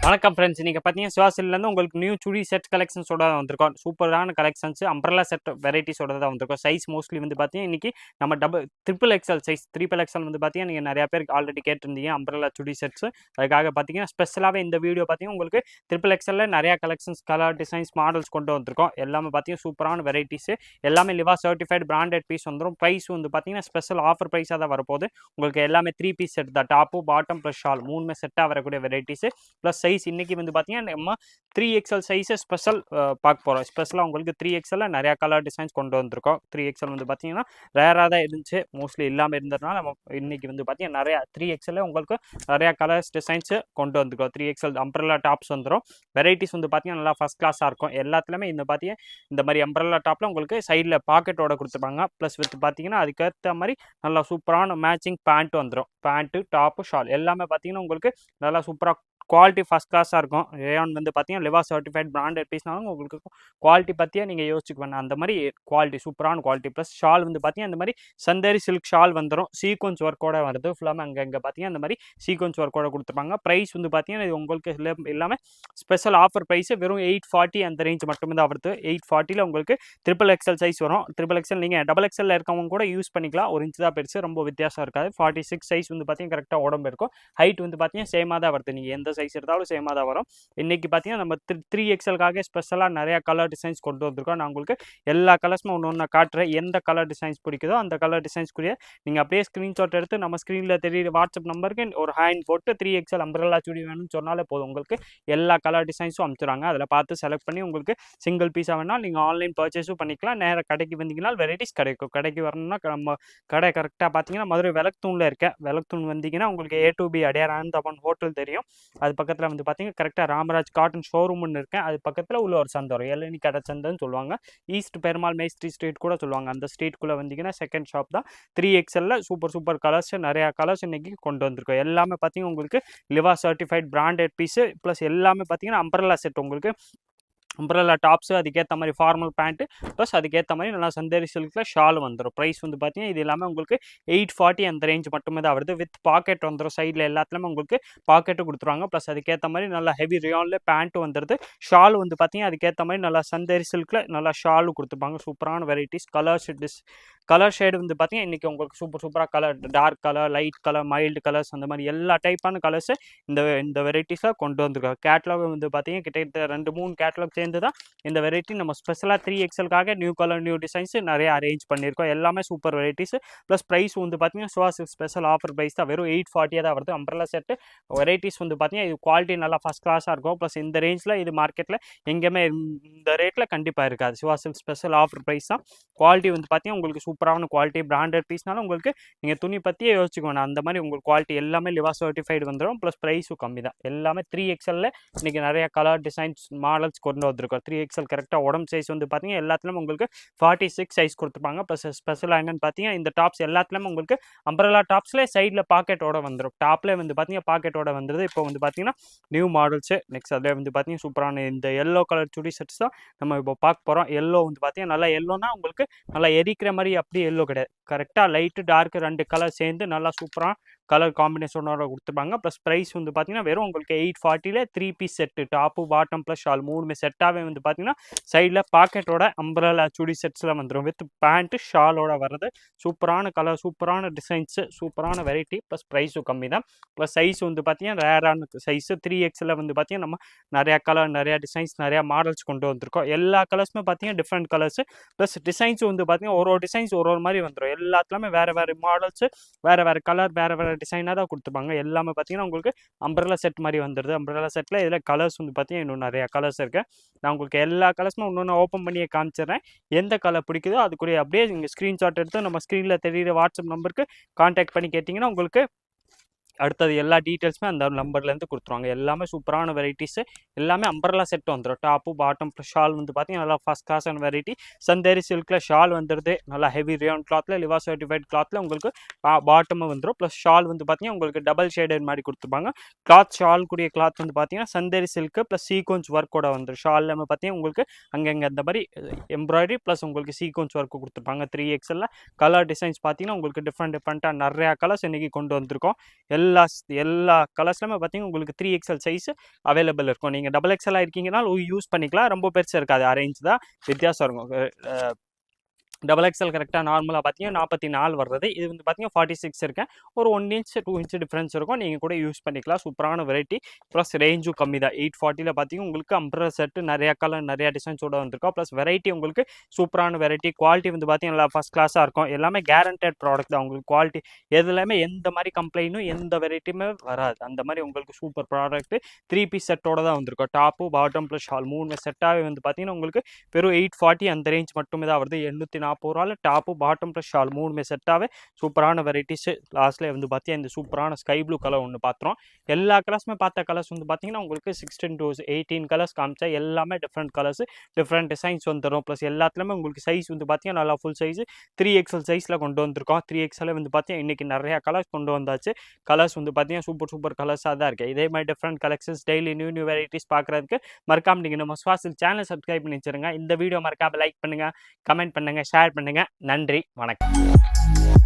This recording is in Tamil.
வணக்கம் ஃப்ரெண்ட்ஸ். இன்னைக்கு பார்த்தீங்கன்னா சிவாசிலேருந்து உங்களுக்கு நியூ சுடி செட் கலெக்ஷன்ஸோட வந்திருக்கோம். சூப்பரான கலெக்ஷன்ஸ் அம்ப்ரெல்லா செட் வெரைட்டிஸோட தான் வந்திருக்கோம். சைஸ் மோஸ்ட்லி வந்து பார்த்தீங்கன்னா இன்னைக்கு நம்ம ட்ரிபிள் எக்ஸ்எல் சைஸ் 3XL வந்து பார்த்தீங்கன்னா நீங்கள் நிறையா பேர் ஆல்ரெடி கேட்டிருந்தீங்க அம்ப்ரெல்லா சுடி செட்ஸ். அதுக்காக பார்த்தீங்கன்னா ஸ்பெஷலாகவே இந்த வீடியோ பார்த்தீங்கன்னா உங்களுக்கு ட்ரிபிள் எக்ஸ்எல்ல நிறையா கலெக்ஷன்ஸ் கலர் டிசைன்ஸ் மாடல்ஸ் கொண்டு வந்திருக்கோம். எல்லாமே பார்த்தீங்கன்னா சூப்பரான வெரைட்டிஸ், எல்லாமே லிவா சர்டிஃபைட் பிராண்டட் பீஸ் வந்துடும். ப்ரைஸ் வந்து பார்த்தீங்கன்னா ஸ்பெஷல் ஆஃபர் ப்ரைஸாக தான் வரப்போகுது. உங்களுக்கு எல்லாமே 3 பீஸ் செட் தான், டாப்பு பாட்டம் ப்ளஸ் ஷால் மூணுமே செட்டாக வரக்கூடிய வெரைட்டிஸ். ப்ளஸ் சைஸ் இன்னைக்கு வந்து பார்த்தீங்கன்னா நம்ம 3XL சைஸை ஸ்பெஷல் பார்க்க போகிறோம். ஸ்பெஷலாக உங்களுக்கு 3XL நிறையா கலர் டிசைன்ஸ் கொண்டு வந்திருக்கோம். 3XL வந்து பார்த்தீங்கன்னா ரேராக தான் இருந்துச்சு, மோஸ்ட்லி இல்லாமல் இருந்ததுனால நம்ம இன்னைக்கு வந்து பார்த்தீங்கன்னா நிறையா 3XL உங்களுக்கு நிறையா கலர்ஸ் டிசைன்ஸு கொண்டு வந்திருக்கோம். 3XL அம்ப்ரெல்லா டாப்ஸ் வந்துடும். வெரைட்டிஸ் வந்து பார்த்தீங்கன்னா நல்லா ஃபஸ்ட் கிளாஸாக இருக்கும். எல்லாத்துலேயுமே இந்த பார்த்தீங்கன்னா இந்த மாதிரி அம்ப்ரெல்லா டாப்பில் உங்களுக்கு சைடில் பாக்கெட்டோட கொடுத்துருப்பாங்க. ப்ளஸ் வித் பார்த்தீங்கன்னா அதுக்கேற்ற மாதிரி நல்லா சூப்பரான மேட்சிங் பேண்ட் வந்துடும். பேண்ட்டு டாப்பு ஷால் எல்லாமே பார்த்தீங்கன்னா உங்களுக்கு நல்லா சூப்பராக குவாலிட்டி ஃபஸ்ட் கிளாஸாக இருக்கும். ரேயான் வந்து பார்த்தீங்கன்னா லிவா சர்டிஃபைட் பிராண்டட் பீஸ்னாலும் உங்களுக்கு குவாலிட்டி பற்றியே நீங்கள் யோசிச்சுக்க வேணாம். அந்த மாதிரி குவாலிட்டி சூப்பரான குவாலிட்டி. ப்ளஸ் ஷால் வந்து பார்த்தீங்கன்னா இந்த மாதிரி சந்தேரி சில்க் ஷால் வந்துடும். சீக்வன்ஸ் ஒர்க்கோட வருது. ஃபுல்லாமே அங்கே பார்த்தீங்கன்னா இந்த மாதிரி சீக்வன்ஸ் ஒர்க்கோட கொடுத்துருப்பாங்க. ப்ரைஸ் வந்து பார்த்தீங்கன்னா இது உங்களுக்கு எல்லாமே ஸ்பெஷல் ஆஃபர் ப்ரைஸ் வெறும் 840 அந்த ரேஞ்ச் மட்டுமே தான் வருது. 840 உங்களுக்கு XXL சைஸ் வரும். XXL நீங்கள் XXL இருக்கவங்க கூட யூஸ் பண்ணிக்கலாம். ஒரு இன்ச் தான் பெருசு, ரொம்ப வித்தியாசம் இருக்காது. 46 சைஸ் வந்து பார்த்தீங்கன்னா கரெக்டாக உடம்பு இருக்கும். ஹைட் வந்து பார்த்தீங்கன்னா சேமாக தான் வருது. நீங்கள் எந்த சைஸ் எடுத்தாலும் சேமாக தான் வரும். இன்னைக்கு பார்த்தீங்கன்னா நம்ம 3XLக்காக ஸ்பெஷலாக நிறையா கலர் டிசைன்ஸ் கொண்டு வந்திருக்கோம். நான் உங்களுக்கு எல்லா கலர்ஸும் ஒன்று காட்டுறேன். எந்த கலர் டிசைன்ஸ் பிடிக்குதோ அந்த கலர் டிசைன்ஸ்க்குரிய நீங்கள் அப்படியே ஸ்க்ரீன்ஷாட் எடுத்து நம்ம ஸ்க்ரீனில் தெரியுற வாட்ஸ்அப் நம்பருக்கு ஒரு ஹேண்ட் போட்டு 3XL அம்ப்ரெல்லா சுடி வேணும்னு சொன்னாலே போதும். உங்களுக்கு எல்லா கலர் டிசைன்ஸும் அனுப்பிச்சுறாங்க. அதில் பார்த்து செலக்ட் பண்ணி உங்களுக்கு சிங்கிள் பீஸாக வேணால் நீங்கள் ஆன்லைன் பர்ச்சேஸும் பண்ணிக்கலாம். நேராக கடைக்கு வந்தீங்கன்னா வெரைட்டிஸ் கிடைக்கும். கடைக்கு வரணும்னா நம்ம கடை கரெக்டாக பார்த்தீங்கன்னா மதுரை விளக்குத்தூணில் இருக்க விளக்குத்தூண் வந்தீங்கன்னா உங்களுக்கு A2B அடையார் ஆனந்தபவன் ஹோட்டல் தெரியும். அது பக்கத்தில் வந்து பார்த்தீங்கன்னா கரெக்டாக ராமராஜ் காட்டன் ஷோரூம்னு இருக்கேன். அது பக்கத்தில் உள்ள ஒரு சந்தை வரும், எல்எனி கடை சந்தைன்னு சொல்லுவாங்க. ஈஸ்ட் பெருமாள் மேஸ்திரி ஸ்ட்ரீட் கூட சொல்லுவாங்க. அந்த ஸ்ட்ரீட்குள்ளே வந்தீங்கன்னா செகண்ட் ஷாப் தான். 3XLல சூப்பர் கலர்ஸ் நிறையா கலர்ஸ் இன்னைக்கு கொண்டு வந்திருக்கோம். எல்லாமே பார்த்தீங்கன்னா உங்களுக்கு லிவா சர்டிஃபைட் பிராண்டட் பீஸு. ப்ளஸ் எல்லாமே பார்த்தீங்கன்னா அம்ப்ரெல்லா செட் உங்களுக்கு அம்ப்ரெல்லா டாப்ஸு, அதுக்கேற்ற மாதிரி ஃபார்மல் பேண்ட்டு, ப்ளஸ் அதுக்கேற்ற மாதிரி நல்லா சந்தேரி சில்கில் ஷால் வந்துடும். ப்ரைஸ் வந்து பார்த்தீங்கன்னா இது எல்லாமே உங்களுக்கு 840 அந்த ரேஞ்ச் மட்டுமே தான் வருது. வித் பாக்கெட் வந்துடும். சைடில் எல்லாத்துலேயுமே உங்களுக்கு பாக்கெட்டு கொடுத்துருவாங்க. ப்ளஸ் அதுக்கேற்ற மாதிரி நல்லா ஹெவி ரியானில் பேண்ட்டு வந்துடுது. ஷால் வந்து பார்த்தீங்கன்னா அதுக்கேற்ற மாதிரி நல்லா சந்தேரி சில்கில் நல்லா ஷாலும் கொடுத்துருப்பாங்க. சூப்பரான வெரைட்டிஸ் கலர் ஷேடு வந்து பார்த்தீங்கன்னா இன்றைக்கி உங்களுக்கு சூப்பராக colour dark colour, light colour, mild colours அந்த மாதிரி எல்லா டைப்பான கலர்ஸு இந்த வெரைட்டிஸாக கொண்டு வந்திருக்காங்க. கேட்லாக் வந்து பார்த்தீங்கன்னா கிட்டத்தட்ட 2-3 கேட்லாக் சேர்ந்து தான் இந்த வெரைட்டி நம்ம ஸ்பெஷலாக 3XLக்காக நியூ கலர் நியூ டிசைன்ஸ் நிறைய அரேஞ்ச் பண்ணியிருக்கோம். எல்லாமே சூப்பர் வெரைட்டிஸ். ப்ளஸ் ப்ரைஸ் வந்து பார்த்தீங்கன்னா சுவாஸ் ஸ்பெஷல் ஆஃபர் ப்ரைஸ் தான், வெறும் 840 தான் வருது. அம்ப்ரெல்லா செட்டு வெரைட்டிஸ் வந்து பார்த்தீங்கன்னா இது குவாலிட்டி நல்லா ஃபஸ்ட் கிளாஸாக இருக்கும். ப்ளஸ் இந்த ரேஞ்சில் இது மார்க்கெட்டில் எங்கேயுமே இந்த ரேட்டில் கண்டிப்பாக இருக்காது. சுவாசில் ஸ்பெஷல் ஆஃபர் ப்ரைஸ் தான். குவாலிட்டி வந்து பார்த்தீங்கன்னா உங்களுக்கு சூப்பரான குவாலிட்டி. பிராண்டட் பீஸ்னாலும் உங்களுக்கு நீங்கள் துணி பற்றியே யோசிச்சுக்கணும். அந்த மாதிரி உங்களுக்கு குவாலிட்டி எல்லாமே லிவா சர்டிஃபைடு வந்துடும். ப்ளஸ் ப்ரைஸும் கம்மி தான். எல்லாமே 3XLல இன்றைக்கி நிறைய கலர் டிசைன்ஸ் மாடல்ஸ் கொண்டு வந்திருக்கோம். 3XL கரெக்டாக உடம்பு சைஸ் வந்து பார்த்தீங்கன்னா எல்லாத்துலேயும் உங்களுக்கு 46 சைஸ் கொடுத்துருப்பாங்க. ப்ளஸ் ஸ்பெஷலாக என்னென்னு பார்த்தீங்கன்னா இந்த டாப்ஸ் எல்லாத்துலேயும் உங்களுக்கு அம்ப்ரெல்லா டாப்ஸ்லேயே சைடில் பாக்கெட்டோட வந்துடும். டாப்லேயே வந்து பார்த்தீங்கன்னா பாக்கெட்டோட வந்துடுது. இப்போ வந்து பார்த்தீங்கன்னா நியூ மாடல்ஸு. நெக்ஸ்ட் அதில் வந்து பார்த்தீங்கன்னா சூப்பரான இந்த எல்லோ கலர் சுடி செட்ஸ் தான் நம்ம இப்போ பார்க்க போகிறோம். எல்லோ வந்து பார்த்தீங்கன்னா நல்லா எல்லோனா உங்களுக்கு நல்லா எரிக்கிற மாதிரி அப்படி எல்லோ கிடையாது. கரெக்டாக லைட்டு டார்க்கு 2 கலர் சேர்ந்து நல்லா சூப்பராக கலர் காம்பினேஷனோட கொடுத்துருப்பாங்க. ப்ளஸ் ப்ரைஸ் வந்து பார்த்தீங்கன்னா வெறும் உங்களுக்கு 840 3 piece set, top bottom plus shawl மூணுமே செட்டாகவே வந்து பார்த்தீங்கன்னா சைடில் பாக்கெட்டோட அம்ப்ரெல்லா சுடி செட்ஸில் வந்துடும். வித் பேண்ட்டு ஷாலோட வர்றது. சூப்பரான கலர், சூப்பரான டிசைன்ஸு, சூப்பரான வெரைட்டி. ப்ளஸ் ப்ரைஸும் கம்மி தான். ப்ளஸ் சைஸ் வந்து பார்த்தீங்கன்னா ரேரான சைஸு. 3XL வந்து பார்த்தீங்கன்னா நம்ம நிறையா கலர், நிறையா டிசைன்ஸ், நிறையா மாடல்ஸ் கொண்டு வந்திருக்கோம். எல்லா கலர்ஸுமே பார்த்தீங்கன்னா டிஃப்ரெண்ட் கலர்ஸு. ப்ளஸ் டிசைன்ஸும் வந்து பார்த்தீங்கன்னா ஒரு டிசைன்ஸ் ஒரு மாதிரி வந்துடும். எல்லாத்துலேயுமே வேறு மாடல்ஸு, வேறு கலர், வேறு டிசைனாக தான் கொடுத்துருப்பாங்க. எல்லாமே பார்த்தீங்கன்னா உங்களுக்கு அம்ப்ரெல்லா செட் மாதிரி வந்துடுது. அம்ப்ரெல்லா செட்டில் இதில் கலர்ஸ் வந்து பார்த்தீங்கன்னா இன்னும் நிறையா கலர்ஸ் இருக்குது. நான் உங்களுக்கு எல்லா கலர்ஸுமே இன்னொன்று ஓப்பன் பண்ணியே காமிச்சிடுறேன். எந்த கலர் பிடிக்குதோ அதுக்குரிய அப்படியே நீங்கள் ஸ்க்ரீன்ஷாட் எடுத்து நம்ம ஸ்க்ரீனில் தெரியுற வாட்ஸ்அப் நம்பருக்கு கான்டாக்ட் பண்ணி கேட்டிங்கன்னா உங்களுக்கு அடுத்தது எல்லா டீட்டெயில்ஸுமே அந்த நம்பர்லேருந்து கொடுத்துருவாங்க. எல்லாமே சூப்பரான வெரைட்டிஸு. எல்லாமே அம்ப்ரெல்லா செட் வந்துடும். டாப்பு பாட்டம் ஷால் வந்து பார்த்தீங்கன்னா நல்லா ஃபஸ்ட் கிளாஸான வெரைட்டி. சந்தேரி சில்கில் ஷால் வந்துடுது. நல்லா ஹெவி ரியான் கிளாத்தில் லிவா சர்டிஃபைட் கிளாத்தில் உங்களுக்கு பாட்டமும் வந்துடும். ப்ளஸ் ஷால் வந்து பார்த்தீங்கன்னா உங்களுக்கு டபுள் ஷேடட் மாதிரி கொடுத்துருப்பாங்க. கிளாத் ஷால் கூடிய கிளாத் வந்து பார்த்தீங்கன்னா சந்தேரி சில்க்கு ப்ளஸ் சீக்வன்ஸ் ஒர்க்கோட வந்துடும். ஷால் நம்ம பார்த்தீங்கன்னா உங்களுக்கு அங்கங்கே அந்த மாதிரி எம்ப்ராய்டரி ப்ளஸ் உங்களுக்கு சீக்வன்ஸ் ஒர்க்கு கொடுத்துருப்பாங்க. 3XLல கலர் டிசைன்ஸ் பார்த்தீங்கன்னா உங்களுக்கு டிஃப்ரெண்ட்டாக நிறையா கலர்ஸ் இன்றைக்கி கொண்டு வந்திருக்கோம். எல்லா கலர்ஸ்லையுமே பார்த்தீங்கன்னா உங்களுக்கு 3XL சைஸ் அவைலபிள் இருக்கும். நீங்கள் டபுள் எக்ஸ்எல் இருக்கீங்கன்னா யூஸ் பண்ணிக்கலாம். ரொம்ப பெருசு இருக்காது, அரேஞ்ச் தான் வித்தியாசம் இருக்கும். டபுள் எக்ஸ்எல் கரெக்டாக நார்மலாக பார்த்தீங்கன்னா 44 வர்றது, இது வந்து பார்த்தீங்கன்னா 46 இருக்கேன். ஒரு 1 இன்ச் 2 இன்ச் டிஃப்ரென்ஸ் இருக்கும். நீங்கள் கூட யூஸ் பண்ணிக்கலாம். சூப்பரான வெரைட்டி, ப்ளஸ் ரேஞ்சும் கம்மி தான். 840 பார்த்தீங்கன்னா உங்களுக்கு அம்ப்ரல்லா செட்டு நிறையா கலர் நிறையா டிசைன்ஸோட வந்திருக்கும். ப்ளஸ் வெரைட்டி உங்களுக்கு சூப்பரான வெரைட்டி. குவாலிட்டி வந்து பார்த்தீங்கன்னா ஃபஸ்ட் கிளாஸாக இருக்கும். எல்லாமே கேரண்டட் ப்ராடக்ட் தான். உங்களுக்கு குவாலிட்டி எதுலையுமே எந்த மாதிரி கம்ப்ளைண்ட்டும் எந்த வெரைட்டியுமே வராது. அந்த மாதிரி உங்களுக்கு சூப்பர் ப்ராடக்ட். 3 பீஸ் செட்டோட தான் வந்திருக்கும். டாப்பு பாட்டம் ப்ளஸ் ஷால் 3 செட்டாகவே வந்து பார்த்தீங்கன்னா உங்களுக்கு வெறும் 840 அந்த ரேஞ்ச் மட்டுமே தான் வருது. 840 டாப்பு பாட்டம் ப்ளஸ் ஷால் 3 செட்டாகவே சூப்பரான வெரைட்டிஸ். லாஸ்ட்லேயே வந்து பார்த்தீங்கன்னா இந்த சூப்பரான ஸ்கை ப்ளூ கலர் ஒன்று பார்த்துறோம். எல்லா கலர்ஸுமே பார்த்த கலர்ஸ் வந்து பார்த்தீங்கன்னா உங்களுக்கு 16 to 18 கலர்ஸ் காமிச்சா எல்லாமே டிஃப்ரெண்ட் கலர்ஸ் டிஃப்ரெண்ட் டிசைன்ஸ் வந்துடும். ப்ளஸ் எல்லாத்துலேயுமே உங்களுக்கு சைஸ் வந்து பார்த்தீங்கன்னா நல்லா ஃபுல் சைஸ் 3XL சைஸில் கொண்டு வந்திருக்கோம். 3XL வந்து பார்த்தீங்கன்னா இன்றைக்கி நிறையா கலர்ஸ் கொண்டு வந்தாச்சு. கலர்ஸ் வந்து பார்த்தீங்கன்னா சூப்பர் கலர்ஸாக தான் இருக்குது. இதே மாதிரி different collections daily new varieties பார்க்குறதுக்கு மறக்காம நீங்கள் நம்ம ஸ்வாசில் சேனல் சப்ஸ்கிரைப் பண்ணி வச்சுருங்க. இந்த வீடியோ மறக்காம லைக் பண்ணுங்கள், கமெண்ட் பண்ணுங்கள், ஷேர் பண்ணுங்கள். நன்றி, வணக்கம்.